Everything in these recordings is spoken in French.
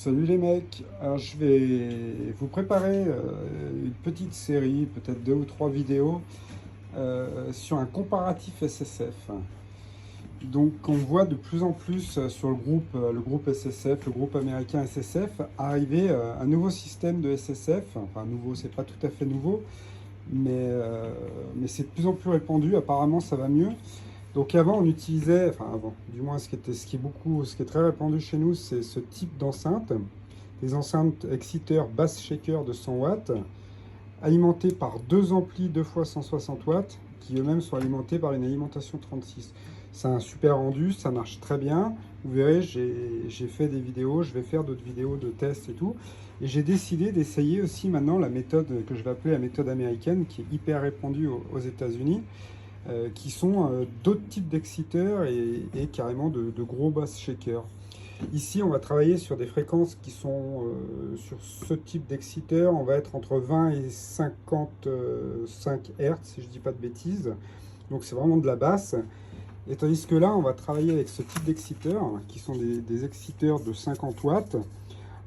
Salut les mecs, alors je vais vous préparer une petite série, peut-être 2 ou 3 vidéos sur un comparatif SSF. Donc on voit de plus en plus sur le groupe SSF, le groupe américain SSF, arriver un nouveau système de SSF, enfin nouveau, c'est pas tout à fait nouveau, mais c'est de plus en plus répandu, apparemment ça va mieux. Donc avant on utilisait, enfin avant, du moins ce qui est très répandu chez nous, c'est ce type d'enceinte. Des enceintes exciteurs basse shaker de 100 watts, alimentées par deux amplis 2 fois 160 watts, qui eux-mêmes sont alimentés par une alimentation 36. C'est un super rendu, ça marche très bien. Vous verrez, j'ai fait des vidéos, je vais faire d'autres vidéos de tests et tout. Et j'ai décidé d'essayer aussi maintenant la méthode que je vais appeler la méthode américaine, qui est hyper répandue aux États-Unis, qui sont d'autres types d'exciteurs et carrément de gros bass shakers. Ici, on va travailler sur des fréquences qui sont sur ce type d'exciteur. On va être entre 20 et 55 Hz, si je ne dis pas de bêtises. Donc c'est vraiment de la basse. Et tandis que là, on va travailler avec ce type d'exciteur, qui sont des exciteurs de 50 watts,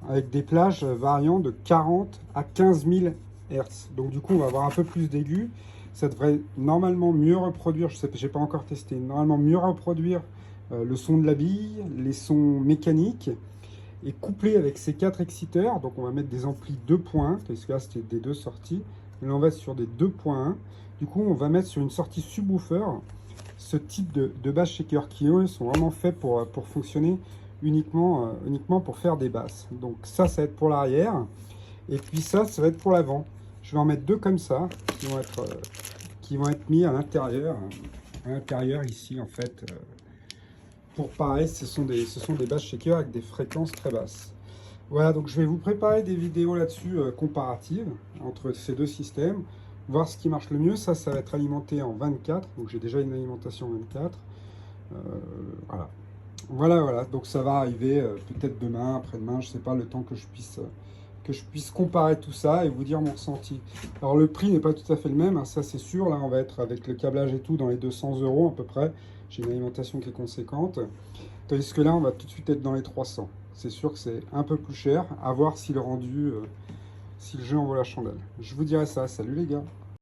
avec des plages variant de 40 à 15 000 Hz. Donc du coup, on va avoir un peu plus d'aigus. Ça devrait normalement mieux reproduire, je sais pas, j'ai pas encore testé, normalement mieux reproduire le son de la bille, les sons mécaniques, et couplé avec ces 4 exciteurs. Donc on va mettre des amplis 2.1, parce que là c'était des deux sorties, mais là on va être sur des 2.1. Du coup on va mettre sur une sortie subwoofer ce type de bass shaker qui eux sont vraiment faits pour fonctionner uniquement pour faire des basses. Donc ça va être pour l'arrière, et puis ça va être pour l'avant. Je vais en mettre deux comme ça, qui vont être mis à l'intérieur ici en fait. Pour pareil, ce sont des bass shakers avec des fréquences très basses. Voilà, donc je vais vous préparer des vidéos là-dessus comparatives entre ces deux systèmes, voir ce qui marche le mieux. Ça va être alimenté en 24, donc j'ai déjà une alimentation 24. Euh, voilà. Voilà, donc ça va arriver peut-être demain, après-demain, je sais pas, le temps que je puisse comparer tout ça et vous dire mon ressenti. Alors le prix n'est pas tout à fait le même, hein, ça c'est sûr. Là on va être avec le câblage et tout dans les 200 € à peu près. J'ai une alimentation qui est conséquente. Tandis que là on va tout de suite être dans les 300. C'est sûr que c'est un peu plus cher, à voir si le rendu, si le jeu en vaut la chandelle. Je vous dirai ça, salut les gars.